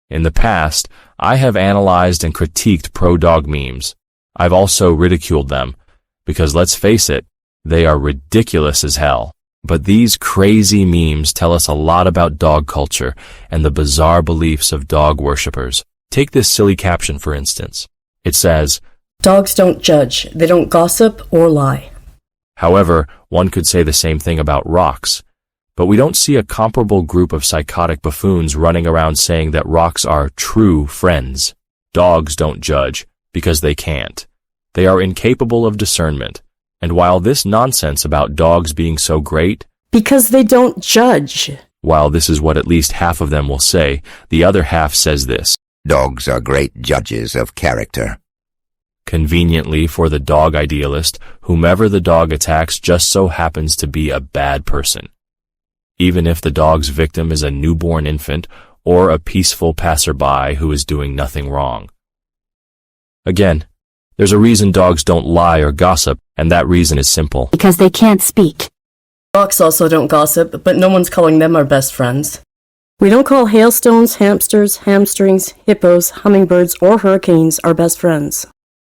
In the past, I have analyzed and critiqued pro-dog memes. I've also ridiculed them, because let's face it, they are ridiculous as hell. But these crazy memes tell us a lot about dog culture and the bizarre beliefs of dog worshippers. Take this silly caption, for instance. It says, "Dogs don't judge, they don't gossip or lie." However, one could say the same thing about rocks. But we don't see a comparable group of psychotic buffoons running around saying that rocks are true friends. Dogs don't judge, because they can't. They are incapable of discernment. And while this nonsense about dogs being so great, because they don't judge, while this is what at least half of them will say, the other half says this: Dogs are great judges of character. Conveniently for the dog idealist, whomever the dog attacks just so happens to be a bad person. Even if the dog's victim is a newborn infant or a peaceful passerby who is doing nothing wrong. Again, there's a reason dogs don't lie or gossip, and that reason is simple. Because they can't speak. Rocks also don't gossip, but no one's calling them our best friends. We don't call hailstones, hamsters, hamstrings, hippos, hummingbirds, or hurricanes our best friends.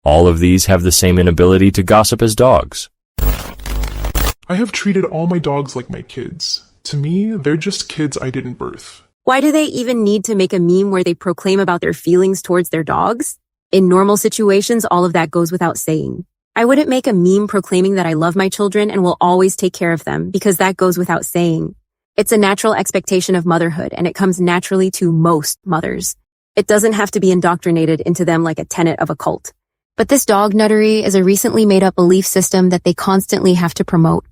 All of these have the same inability to gossip as dogs. I have treated all my dogs like my kids. To me, they're just kids I didn't birth. Why do they even need to make a meme where they proclaim about their feelings towards their dogs? In normal situations, all of that goes without saying. I wouldn't make a meme proclaiming that I love my children and will always take care of them, because that goes without saying. It's a natural expectation of motherhood, and it comes naturally to most mothers. It doesn't have to be indoctrinated into them like a tenet of a cult. But this dog nuttery is a recently made-up belief system that they constantly have to promote.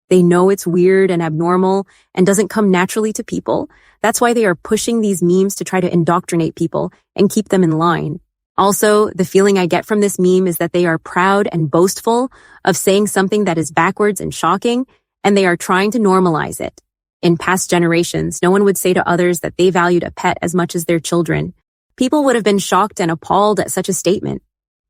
They know it's weird and abnormal and doesn't come naturally to people. That's why they are pushing these memes to try to indoctrinate people and keep them in line. Also, the feeling I get from this meme is that they are proud and boastful of saying something that is backwards and shocking, and they are trying to normalize it. In past generations, no one would say to others that they valued a pet as much as their children. People would have been shocked and appalled at such a statement.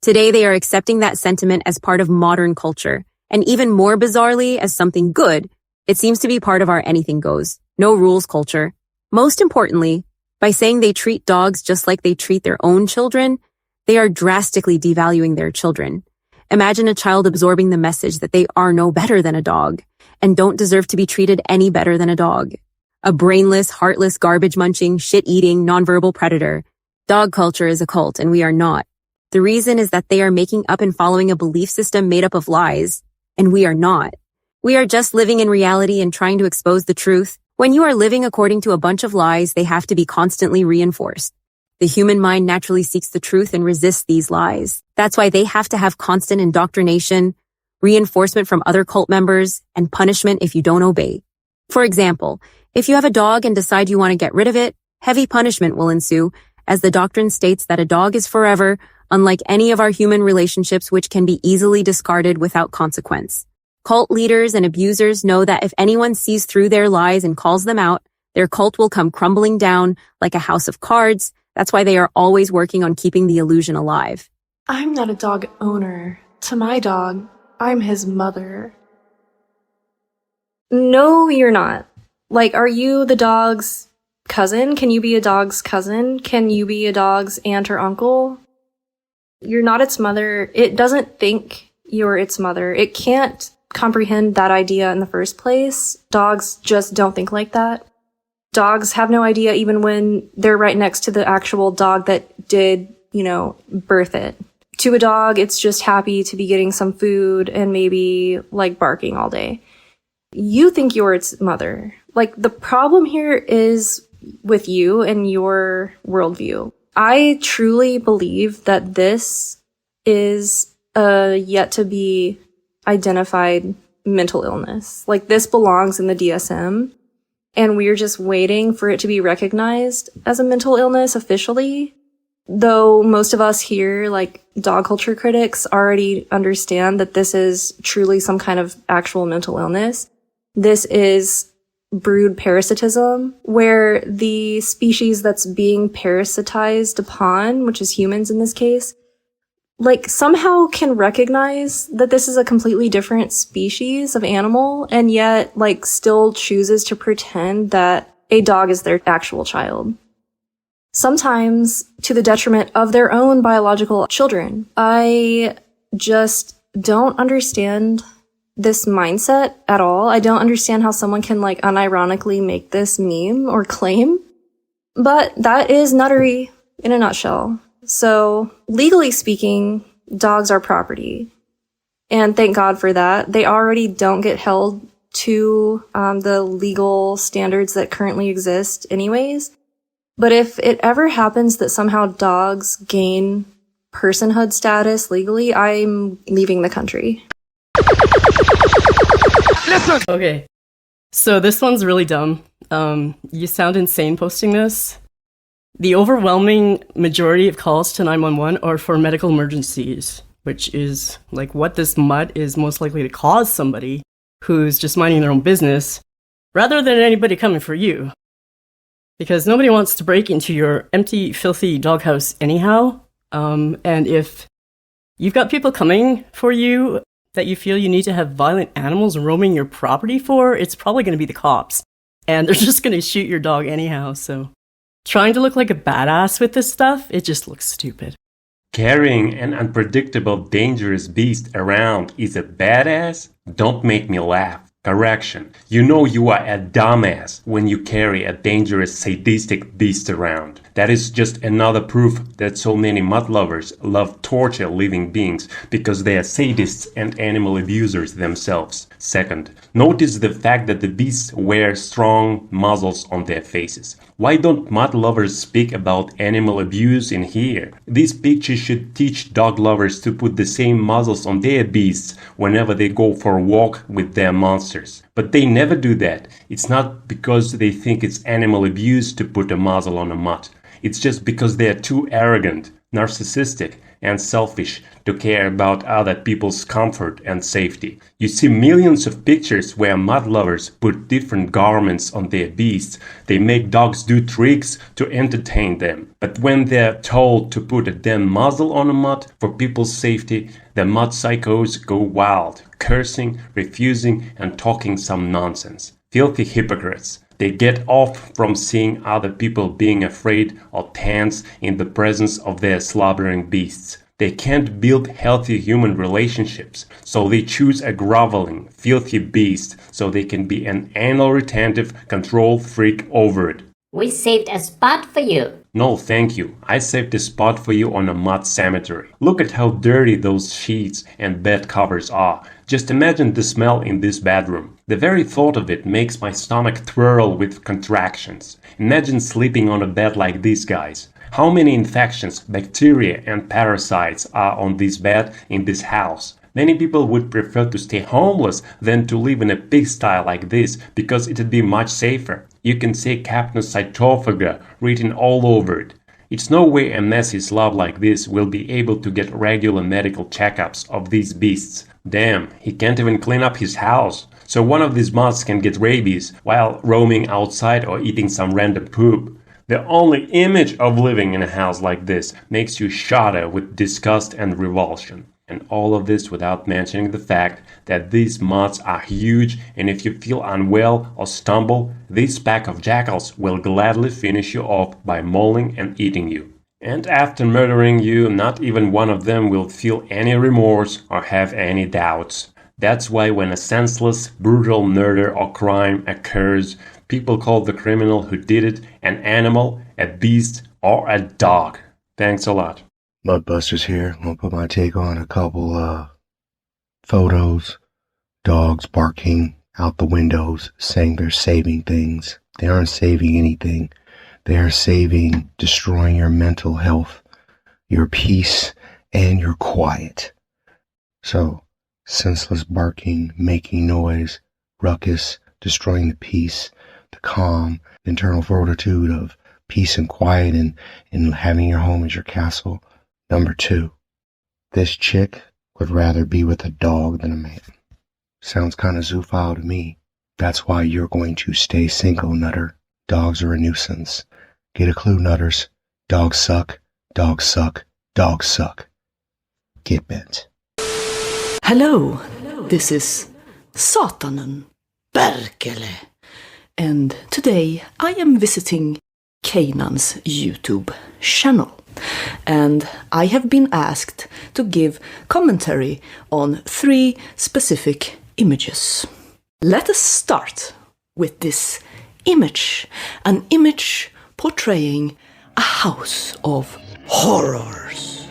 Today, they are accepting that sentiment as part of modern culture, and even more bizarrely, as something good. It seems to be part of our anything goes, no rules culture. Most importantly, by saying they treat dogs just like they treat their own children, they are drastically devaluing their children. Imagine a child absorbing the message that they are no better than a dog and don't deserve to be treated any better than a dog. A brainless, heartless, garbage-munching, shit-eating, nonverbal predator. Dog culture is a cult, and we are not. The reason is that they are making up and following a belief system made up of lies, and we are not. We are just living in reality and trying to expose the truth. When you are living according to a bunch of lies, they have to be constantly reinforced. The human mind naturally seeks the truth and resists these lies. That's why they have to have constant indoctrination, reinforcement from other cult members, and punishment if you don't obey. For example, if you have a dog and decide you want to get rid of it, heavy punishment will ensue, as the doctrine states that a dog is forever, unlike any of our human relationships which can be easily discarded without consequence. Cult leaders and abusers know that if anyone sees through their lies and calls them out, their cult will come crumbling down like a house of cards. That's why they are always working on keeping the illusion alive. I'm not a dog owner. To my dog, I'm his mother. No, you're not. Like, are you the dog's cousin? Can you be a dog's cousin? Can you be a dog's aunt or uncle? You're not its mother. It doesn't think you're its mother. It can't comprehend that idea in the first place. Dogs just don't think like that. Dogs have no idea even when they're right next to the actual dog that did, birth it. To a dog, it's just happy to be getting some food and maybe, barking all day. You think you're its mother. The problem here is with you and your worldview. I truly believe that this is a yet-to-be identified mental illness. This belongs in the DSM, and we're just waiting for it to be recognized as a mental illness officially. Though most of us here, dog culture critics, already understand that this is truly some kind of actual mental illness. This is brood parasitism, where the species that's being parasitized upon, which is humans in this case, somehow can recognize that this is a completely different species of animal, and yet, still chooses to pretend that a dog is their actual child. sometimes to the detriment of their own biological children. I just don't understand this mindset at all. I don't understand how someone can like unironically make this meme or claim, but that is nuttery in a nutshell. So legally speaking, dogs are property. And thank God for that. They already don't get held to the legal standards that currently exist anyways. But if it ever happens that somehow dogs gain personhood status legally, I'm leaving the country. Listen! Okay, so this one's really dumb. You sound insane posting this. The overwhelming majority of calls to 911 are for medical emergencies, which is like what this Mutt is most likely to cause somebody who's just minding their own business, rather than anybody coming for you. Because nobody wants to break into your empty, filthy doghouse anyhow. And if you've got people coming for you that you feel you need to have violent animals roaming your property for, it's probably going to be the cops. And they're just going to shoot your dog anyhow, so trying to look like a badass with this stuff, it just looks stupid. Carrying an unpredictable, dangerous beast around is a badass? Don't make me laugh. Correction. You know you are a dumbass when you carry a dangerous, sadistic beast around. That is just another proof that so many Mutt lovers love torture living beings because they are sadists and animal abusers themselves. Second, notice the fact that the beasts wear strong muzzles on their faces. Why don't Mutt lovers speak about animal abuse in here? These pictures should teach dog lovers to put the same muzzles on their beasts whenever they go for a walk with their monsters. But they never do that. It's not because they think it's animal abuse to put a muzzle on a Mutt. It's just because they are too arrogant, narcissistic, and selfish to care about other people's comfort and safety. You see millions of pictures where Mutt lovers put different garments on their beasts. They make dogs do tricks to entertain them. But when they're told to put a damn muzzle on a Mutt for people's safety, the Mutt psychos go wild, cursing, refusing, and talking some nonsense. Filthy hypocrites. They get off from seeing other people being afraid or tense in the presence of their slobbering beasts. They can't build healthy human relationships, so they choose a groveling, filthy beast so they can be an anal retentive control freak over it. We saved a spot for you. No, thank you. I saved a spot for you on a Mutt cemetery. Look at how dirty those sheets and bed covers are. Just imagine the smell in this bedroom. The very thought of it makes my stomach twirl with contractions. Imagine sleeping on a bed like these guys. How many infections, bacteria and parasites are on this bed in this house? Many people would prefer to stay homeless than to live in a pigsty like this because it'd be much safer. You can see Capnocytophaga written all over it. It's no way a messy slob like this will be able to get regular medical checkups of these beasts. Damn, he can't even clean up his house. So one of these Mutts can get rabies while roaming outside or eating some random poop. The only image of living in a house like this makes you shudder with disgust and revulsion. And all of this without mentioning the fact that these Mutts are huge, and if you feel unwell or stumble, this pack of jackals will gladly finish you off by mauling and eating you. And after murdering you, not even one of them will feel any remorse or have any doubts. That's why when a senseless, brutal murder or crime occurs, people call the criminal who did it an animal, a beast, or a dog. Thanks a lot. Mudbusters here. I'm gonna put my take on a couple photos. Dogs barking out the windows, saying they're saving things. They aren't saving anything. They are saving, destroying your mental health, your peace, and your quiet. So, senseless barking, making noise, ruckus, destroying the peace, the calm, the internal fortitude of peace and quiet and having your home as your castle. Number 2, this chick would rather be with a dog than a man. Sounds kind of zoophile to me. That's why you're going to stay single, nutter. Dogs are a nuisance. Get a clue, nutters. Dogs suck, dogs suck, dogs suck. Get bent. Hello, this is Satanen Berkele, and today I am visiting Kanan's YouTube channel. And I have been asked to give commentary on 3 specific images. Let us start with this image, an image portraying a house of horrors.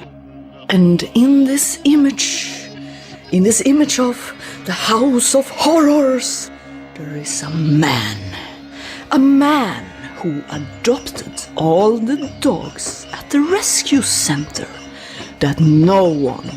And in this image of the house of horrors, there is a man who adopted all the dogs at the rescue center that no one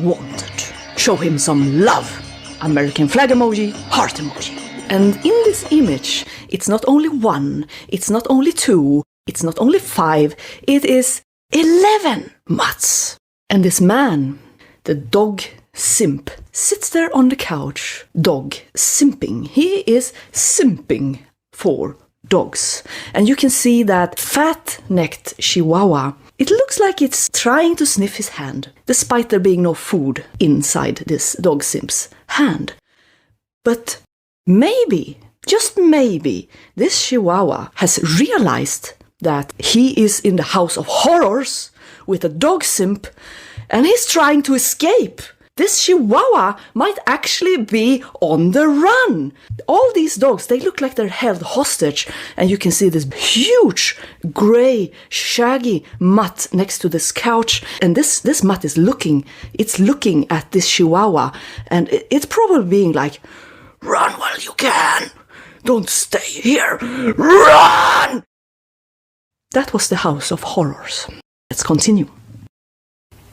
wanted. Show him some love. American flag emoji, heart emoji. And in this image, it's not only 1, it's not only 2, it's not only 5, it is 11 Mutts. And this man, the dog simp, sits there on the couch, dog simping. He is simping for dogs. And you can see that fat-necked Chihuahua, it looks like it's trying to sniff his hand, despite there being no food inside this dog simp's hand. But maybe, just maybe, this Chihuahua has realized that he is in the house of horrors with a dog simp, and he's trying to escape. This Chihuahua might actually be on the run. All these dogs, they look like they're held hostage, and you can see this huge, grey, shaggy Mutt next to this couch, and this Mutt is looking at this Chihuahua, and it's probably being like, "Run while you can! Don't stay here! Run!" That was the house of horrors. Let's continue.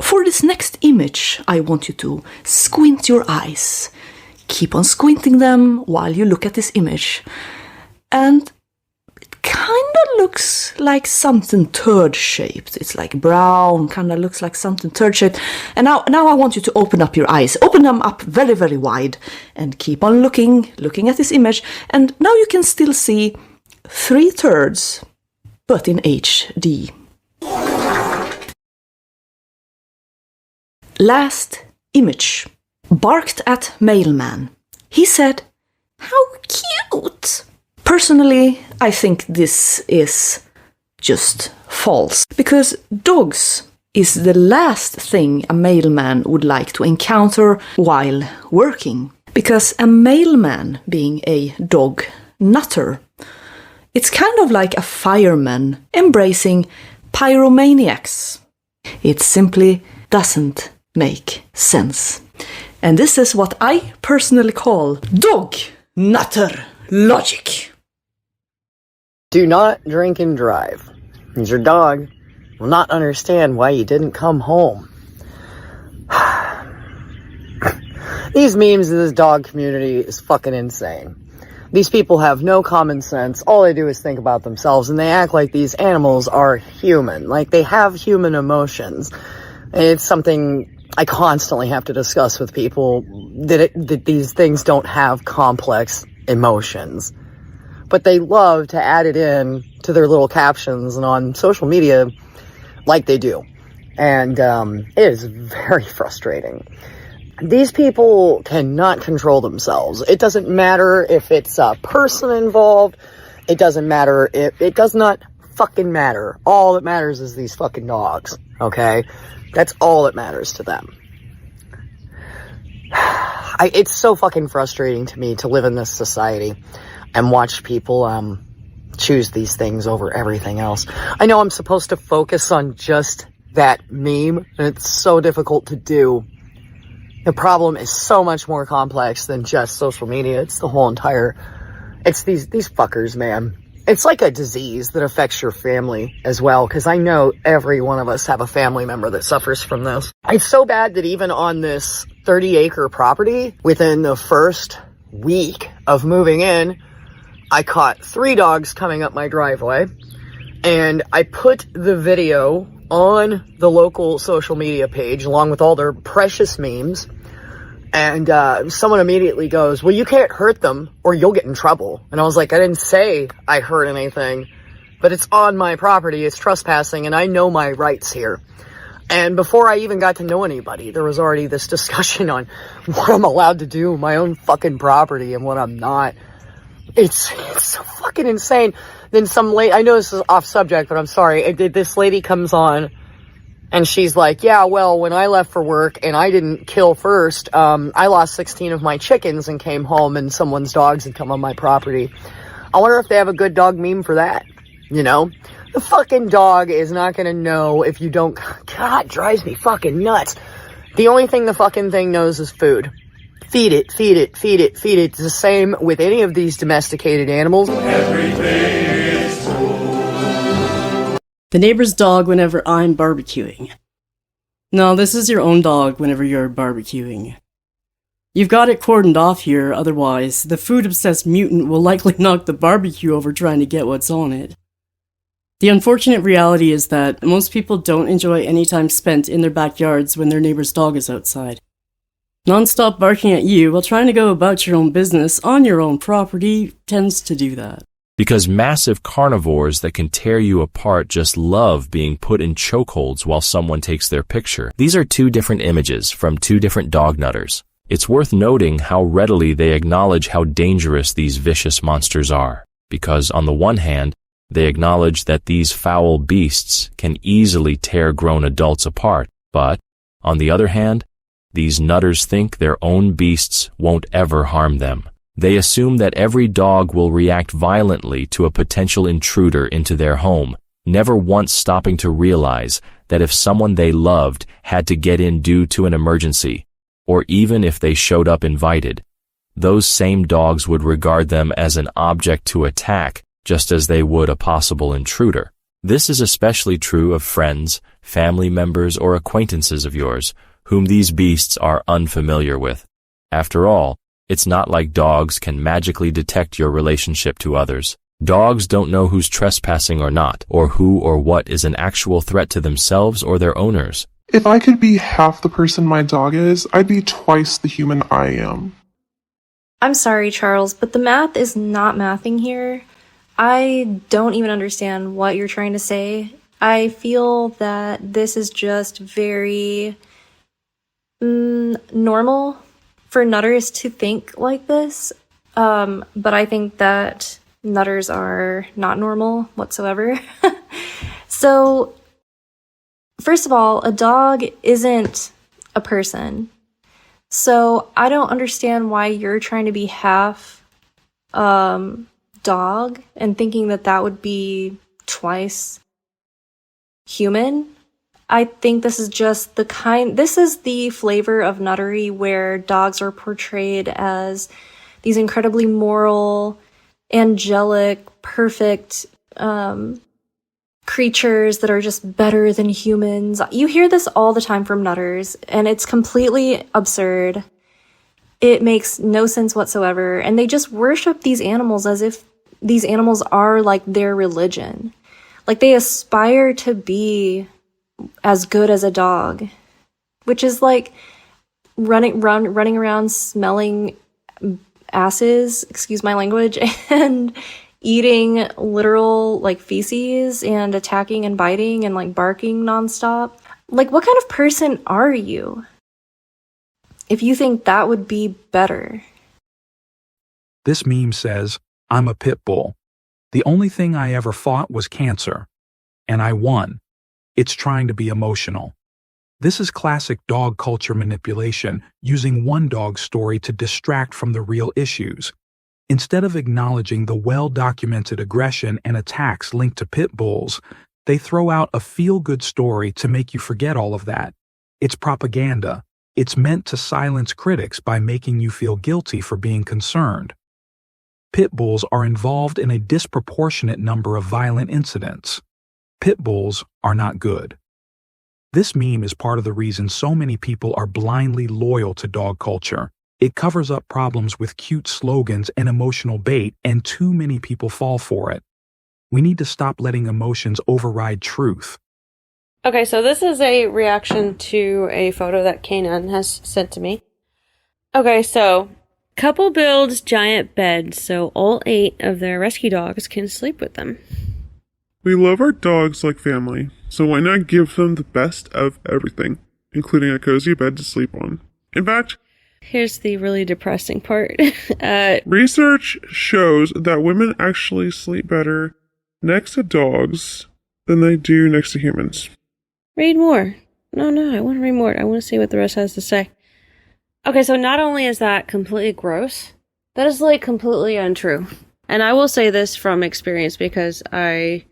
For this next image, I want you to squint your eyes. Keep on squinting them while you look at this image. And it kind of looks like something turd-shaped. It's like brown, kind of looks like something turd-shaped. And now I want you to open up your eyes. Open them up very, very wide. And keep on looking at this image. And now you can still see 3 turds, but in HD. Last image. Barked at mailman. He said, "How cute!" Personally, I think this is just false. Because dogs is the last thing a mailman would like to encounter while working. Because a mailman being a dog nutter, it's kind of like a fireman embracing pyromaniacs. It simply doesn't make sense. And this is what I personally call dog nutter logic. Do not drink and drive. And your dog will not understand why you didn't come home. These memes in this dog community is fucking insane. These people have no common sense. All they do is think about themselves, and they act like these animals are human. Like they have human emotions. And it's something I constantly have to discuss with people, that these things don't have complex emotions. But they love to add it in to their little captions and on social media like they do. And it is very frustrating. These people cannot control themselves. It doesn't matter if it's a person involved. It doesn't matter if it does not fucking matter. All that matters is these fucking dogs, okay? That's all that matters to them. It's so fucking frustrating to me to live in this society and watch people choose these things over everything else. I know I'm supposed to focus on just that meme, and it's so difficult to do. The problem is so much more complex than just social media. It's the whole entire... It's these fuckers, man. It's like a disease that affects your family as well, because I know every one of us have a family member that suffers from this. It's so bad that even on this 30-acre property, within the first week of moving in, I caught 3 dogs coming up my driveway, and I put the video on the local social media page along with all their precious memes. And someone immediately goes, "Well, you can't hurt them or you'll get in trouble." And I was like, I didn't say I hurt anything, but it's on my property. It's trespassing and I know my rights here. And before I even got to know anybody, there was already this discussion on what I'm allowed to do, my own fucking property, and what I'm not. It's so fucking insane. Then some lady, I know this is off subject, but I'm sorry. This lady comes on and she's like, yeah, well, when I left for work and I didn't kill first, I lost 16 of my chickens and came home and someone's dogs had come on my property. I wonder if they have a good dog meme for that. You know? The fucking dog is not gonna know if you don't. God, it drives me fucking nuts. The only thing the fucking thing knows is food. Feed it, feed it, feed it, feed it. It's the same with any of these domesticated animals. The neighbor's dog whenever I'm barbecuing. No, this is your own dog whenever you're barbecuing. You've got it cordoned off here, otherwise, the food-obsessed mutant will likely knock the barbecue over trying to get what's on it. The unfortunate reality is that most people don't enjoy any time spent in their backyards when their neighbor's dog is outside. Non-stop barking at you while trying to go about your own business on your own property tends to do that. Because massive carnivores that can tear you apart just love being put in chokeholds while someone takes their picture. These are two different images from two different dog nutters. It's worth noting how readily they acknowledge how dangerous these vicious monsters are, because on the one hand, they acknowledge that these foul beasts can easily tear grown adults apart, but, on the other hand, these nutters think their own beasts won't ever harm them. They assume that every dog will react violently to a potential intruder into their home, never once stopping to realize that if someone they loved had to get in due to an emergency, or even if they showed up invited, those same dogs would regard them as an object to attack, just as they would a possible intruder. This is especially true of friends, family members, or acquaintances of yours, whom these beasts are unfamiliar with. After all, it's not like dogs can magically detect your relationship to others. Dogs don't know who's trespassing or not, or who or what is an actual threat to themselves or their owners. If I could be half the person my dog is, I'd be twice the human I am. I'm sorry, Charles, but the math is not mathing here. I don't even understand what you're trying to say. I feel that this is just very normal for nutters to think like this, but I think that nutters are not normal whatsoever. So, first of all, a dog isn't a person. So I don't understand why you're trying to be half dog and thinking that that would be twice human. I think this is just this is the flavor of nuttery where dogs are portrayed as these incredibly moral, angelic, perfect creatures that are just better than humans. You hear this all the time from nutters, and it's completely absurd. It makes no sense whatsoever, and they just worship these animals as if these animals are like their religion. Like they aspire to be as good as a dog, which is like running around smelling asses, excuse my language, and eating literal like feces and attacking and biting and like barking nonstop. Like, what kind of person are you if you think that would be better? This meme says, I'm a pit bull. The only thing I ever fought was cancer. And I won. It's trying to be emotional. This is classic dog culture manipulation, using one dog's story to distract from the real issues. Instead of acknowledging the well-documented aggression and attacks linked to pit bulls, they throw out a feel-good story to make you forget all of that. It's propaganda. It's meant to silence critics by making you feel guilty for being concerned. Pit bulls are involved in a disproportionate number of violent incidents. Pit bulls are not good. This meme is part of the reason so many people are blindly loyal to dog culture. It covers up problems with cute slogans and emotional bait, and too many people fall for it. We need to stop letting emotions override truth. Okay, so this is a reaction to a photo that Kanan has sent to me. Okay, so couple builds giant beds so all 8 of their rescue dogs can sleep with them. We love our dogs like family, so why not give them the best of everything, including a cozy bed to sleep on? In fact, Here's the really depressing part. Research shows that women actually sleep better next to dogs than they do next to humans. Read more. No, I want to read more. I want to see what the rest has to say. Okay, so not only is that completely gross, that is like completely untrue. And I will say this from experience because I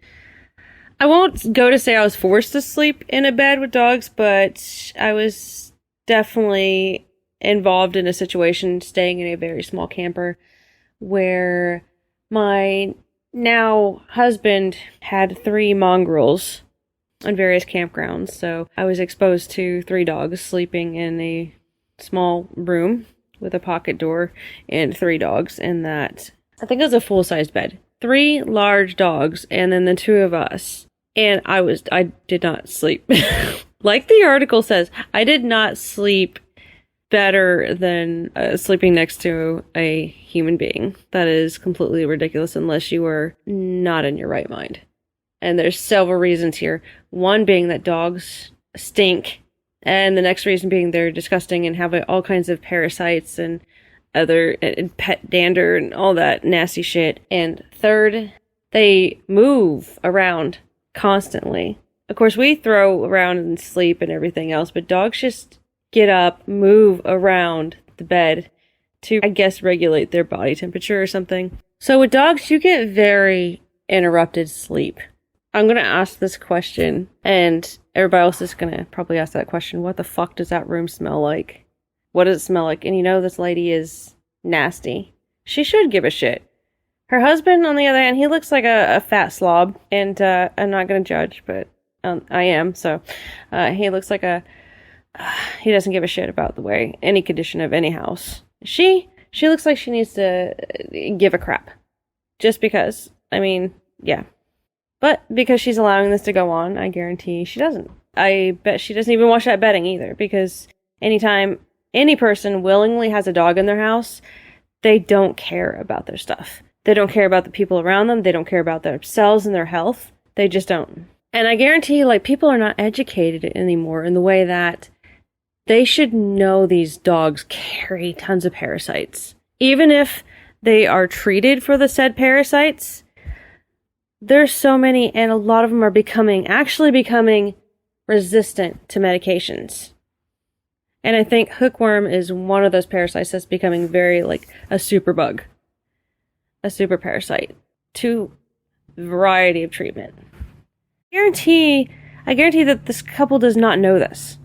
won't go to say I was forced to sleep in a bed with dogs, but I was definitely involved in a situation staying in a very small camper where my now husband had 3 mongrels on various campgrounds. So I was exposed to 3 dogs sleeping in a small room with a pocket door and 3 dogs in that. I think it was a full-sized bed. 3 large dogs and then the 2 of us. And I did not sleep. Like the article says, I did not sleep better than sleeping next to a human being. That is completely ridiculous unless you are not in your right mind. And there's several reasons here. One being that dogs stink, and the next reason being they're disgusting and have all kinds of parasites and other and pet dander and all that nasty shit. And third, they move around constantly. Of course, we throw around and sleep and everything else, but dogs just get up, move around the bed to, I guess, regulate their body temperature or something. So with dogs, you get very interrupted sleep. I'm going to ask this question, and everybody else is going to probably ask that question. What the fuck does that room smell like? What does it smell like? And you know this lady is nasty. She should give a shit. Her husband, on the other hand, he looks like a fat slob, and I'm not going to judge, but I am, so he looks like he doesn't give a shit about the way, any condition of any house. She looks like she needs to give a crap. Just because. I mean, yeah. But because she's allowing this to go on, I guarantee she doesn't. I bet she doesn't even wash that bedding either, because anytime any person willingly has a dog in their house, they don't care about their stuff. They don't care about the people around them. They don't care about themselves and their health. They just don't. And I guarantee, like, people are not educated anymore in the way that they should know these dogs carry tons of parasites. Even if they are treated for the said parasites, there's so many, and a lot of them are actually becoming resistant to medications. And I think hookworm is one of those parasites that's becoming very like a super bug, a super parasite, to a variety of treatment. I guarantee that this couple does not know this.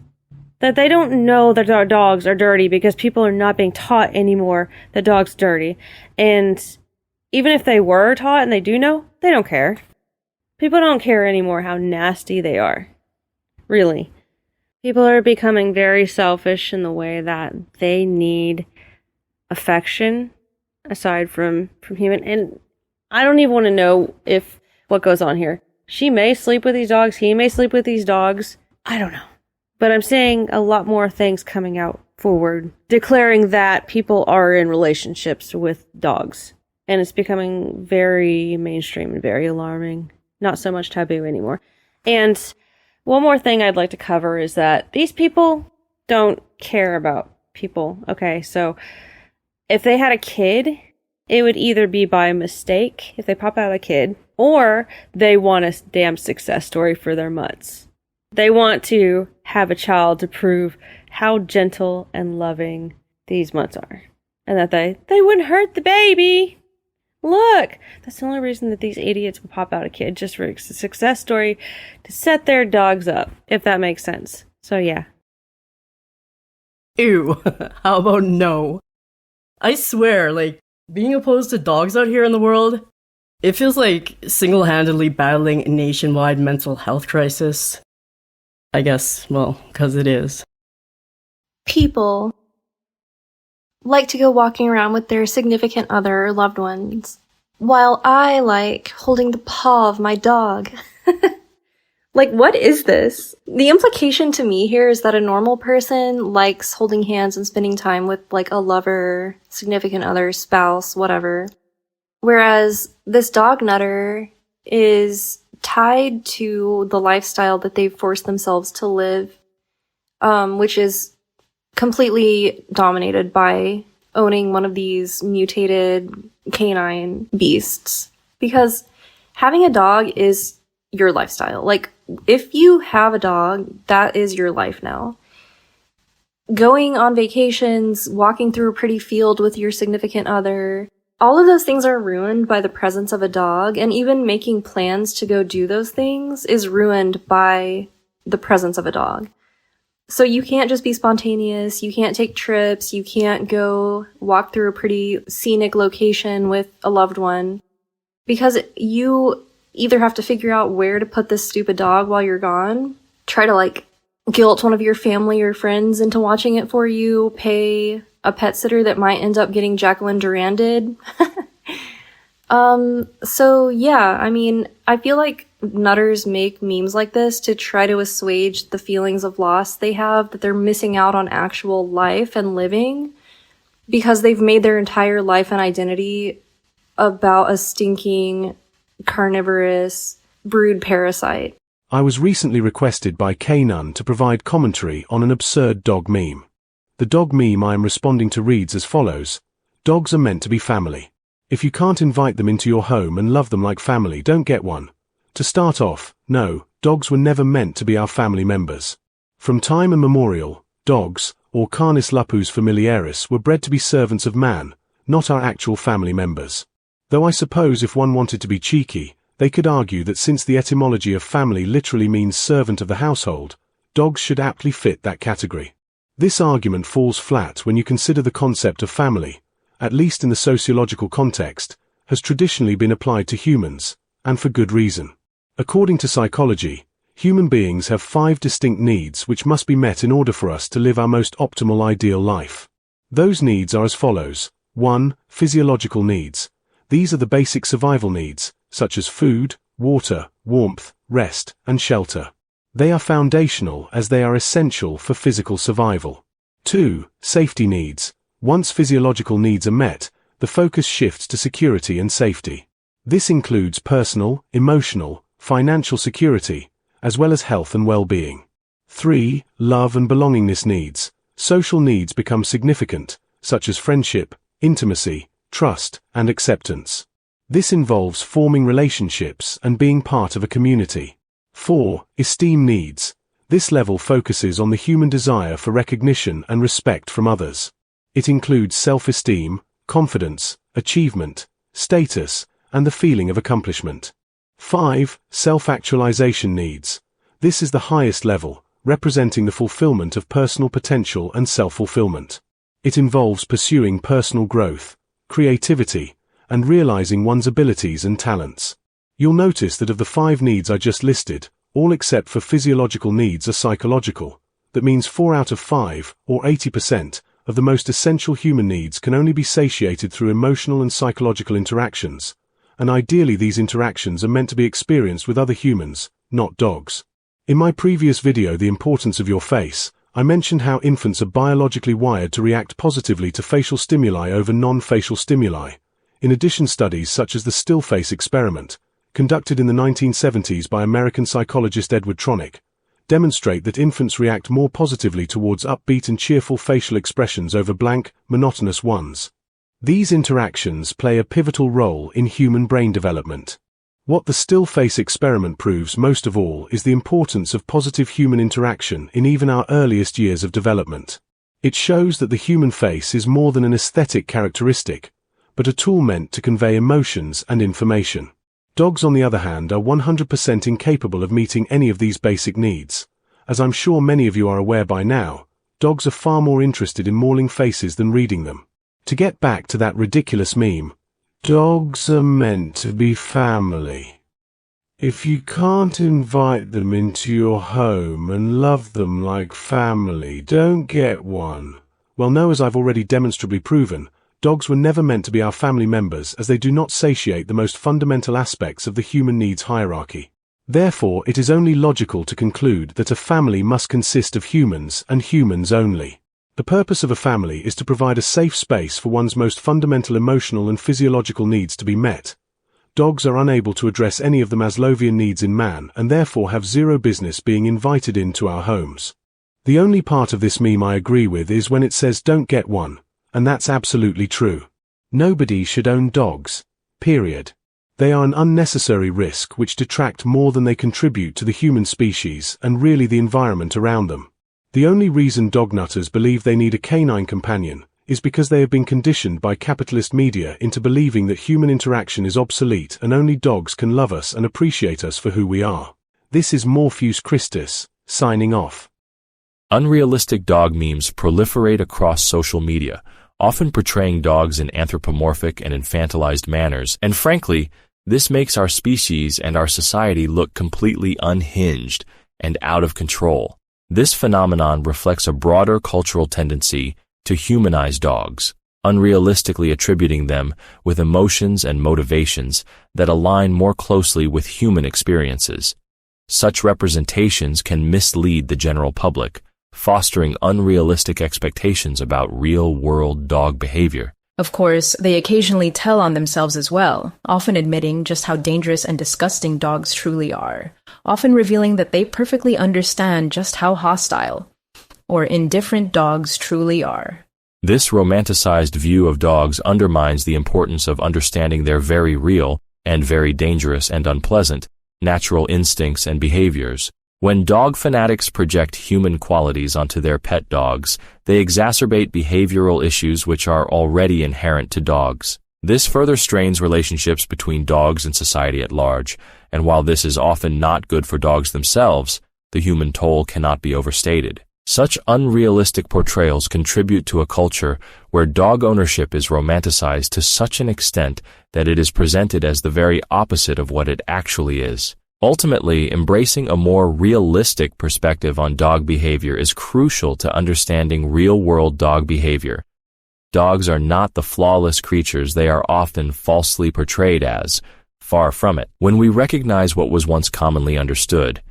That they don't know that our dogs are dirty because people are not being taught anymore that dogs are dirty. And even if they were taught and they do know, they don't care. People don't care anymore how nasty they are. Really. People are becoming very selfish in the way that they need affection aside from human. And I don't even want to know what goes on here. She may sleep with these dogs. He may sleep with these dogs. I don't know. But I'm seeing a lot more things coming out forward, declaring that people are in relationships with dogs. And it's becoming very mainstream and very alarming. Not so much taboo anymore. And one more thing I'd like to cover is that these people don't care about people. Okay, so if they had a kid, it would either be by mistake, if they pop out a kid, or they want a damn success story for their mutts. They want to have a child to prove how gentle and loving these mutts are. And that they wouldn't hurt the baby. Look, that's the only reason that these idiots would pop out a kid, just for a success story to set their dogs up, if that makes sense. So yeah. Ew, how about no? I swear, like, being opposed to dogs out here in the world, it feels like single-handedly battling a nationwide mental health crisis. I guess, well, because it is. People like to go walking around with their significant other or loved ones, while I like holding the paw of my dog. Like, what is this? The implication to me here is that a normal person likes holding hands and spending time with, like, a lover, significant other, spouse, whatever. Whereas this dog nutter is tied to the lifestyle that they've forced themselves to live, which is completely dominated by owning one of these mutated canine beasts. Because having a dog is your lifestyle. Like, if you have a dog, that is your life now. Going on vacations, walking through a pretty field with your significant other, all of those things are ruined by the presence of a dog, and even making plans to go do those things is ruined by the presence of a dog. So you can't just be spontaneous, you can't take trips, you can't go walk through a pretty scenic location with a loved one, because you either have to figure out where to put this stupid dog while you're gone, try to like guilt one of your family or friends into watching it for you, pay a pet sitter that might end up getting Jacqueline Duranded. So yeah, I mean, I feel like nutters make memes like this to try to assuage the feelings of loss they have, that they're missing out on actual life and living because they've made their entire life and identity about a stinking, carnivorous, brood parasite. I was recently requested by K-Nun to provide commentary on an absurd dog meme. The dog meme I am responding to reads as follows: dogs are meant to be family. If you can't invite them into your home and love them like family, don't get one. To start off, no, dogs were never meant to be our family members. From time immemorial, dogs, or Canis lupus familiaris, were bred to be servants of man, not our actual family members. Though I suppose if one wanted to be cheeky, they could argue that since the etymology of family literally means servant of the household, dogs should aptly fit that category. This argument falls flat when you consider the concept of family, at least in the sociological context, has traditionally been applied to humans, and for good reason. According to psychology, human beings have 5 distinct needs which must be met in order for us to live our most optimal ideal life. Those needs are as follows. 1. Physiological needs. These are the basic survival needs, such as food, water, warmth, rest, and shelter. They are foundational as they are essential for physical survival. 2. Safety needs. Once physiological needs are met, the focus shifts to security and safety. This includes personal, emotional, financial security, as well as health and well-being. 3. Love and belongingness needs. Social needs become significant, such as friendship, intimacy, trust, and acceptance. This involves forming relationships and being part of a community. 4. Esteem needs. This level focuses on the human desire for recognition and respect from others. It includes self-esteem, confidence, achievement, status, and the feeling of accomplishment. 5. Self-actualization needs. This is the highest level, representing the fulfillment of personal potential and self-fulfillment. It involves pursuing personal growth, creativity, and realizing one's abilities and talents. You'll notice that of the 5 needs I just listed, all except for physiological needs are psychological. That means 4 out of 5, or 80%, of the most essential human needs can only be satiated through emotional and psychological interactions, and ideally these interactions are meant to be experienced with other humans, not dogs. In my previous video, The Importance of Your Face, I mentioned how infants are biologically wired to react positively to facial stimuli over non-facial stimuli. In addition, studies such as the still face experiment, conducted in the 1970s by American psychologist Edward Tronick, demonstrate that infants react more positively towards upbeat and cheerful facial expressions over blank, monotonous ones. These interactions play a pivotal role in human brain development. What the still face experiment proves most of all is the importance of positive human interaction in even our earliest years of development. It shows that the human face is more than an aesthetic characteristic, but a tool meant to convey emotions and information. Dogs, on the other hand, are 100% incapable of meeting any of these basic needs. As I'm sure many of you are aware by now, dogs are far more interested in mauling faces than reading them. To get back to that ridiculous meme, dogs are meant to be family. If you can't invite them into your home and love them like family, don't get one. Well, no, as I've already demonstrably proven, dogs were never meant to be our family members, as they do not satiate the most fundamental aspects of the human needs hierarchy. Therefore, it is only logical to conclude that a family must consist of humans and humans only. The purpose of a family is to provide a safe space for one's most fundamental emotional and physiological needs to be met. Dogs are unable to address any of the Maslowian needs in man and therefore have zero business being invited into our homes. The only part of this meme I agree with is when it says don't get one, and that's absolutely true. Nobody should own dogs. Period. They are an unnecessary risk which detract more than they contribute to the human species and really the environment around them. The only reason dog nutters believe they need a canine companion is because they have been conditioned by capitalist media into believing that human interaction is obsolete and only dogs can love us and appreciate us for who we are. This is Morpheus Christus, signing off. Unrealistic dog memes proliferate across social media, often portraying dogs in anthropomorphic and infantilized manners, and frankly, this makes our species and our society look completely unhinged and out of control. This phenomenon reflects a broader cultural tendency to humanize dogs, unrealistically attributing them with emotions and motivations that align more closely with human experiences. Such representations can mislead the general public, fostering unrealistic expectations about real-world dog behavior. Of course, they occasionally tell on themselves as well, often admitting just how dangerous and disgusting dogs truly are, often revealing that they perfectly understand just how hostile or indifferent dogs truly are. This romanticized view of dogs undermines the importance of understanding their very real and very dangerous and unpleasant natural instincts and behaviors. When dog fanatics project human qualities onto their pet dogs, they exacerbate behavioral issues which are already inherent to dogs. This further strains relationships between dogs and society at large, and while this is often not good for dogs themselves, the human toll cannot be overstated. Such unrealistic portrayals contribute to a culture where dog ownership is romanticized to such an extent that it is presented as the very opposite of what it actually is. Ultimately, embracing a more realistic perspective on dog behavior is crucial to understanding real-world dog behavior. Dogs are not the flawless creatures they are often falsely portrayed as. Far from it. When we recognize what was once commonly understood,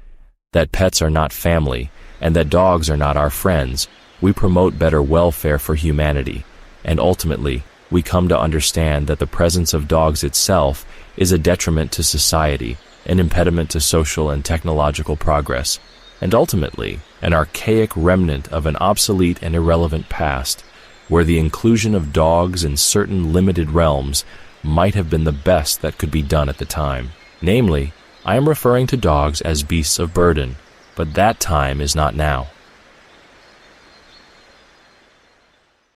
that pets are not family, and that dogs are not our friends, we promote better welfare for humanity, and ultimately, we come to understand that the presence of dogs itself is a detriment to society, an impediment to social and technological progress, and ultimately, an archaic remnant of an obsolete and irrelevant past, where the inclusion of dogs in certain limited realms might have been the best that could be done at the time. Namely, I am referring to dogs as beasts of burden, but that time is not now.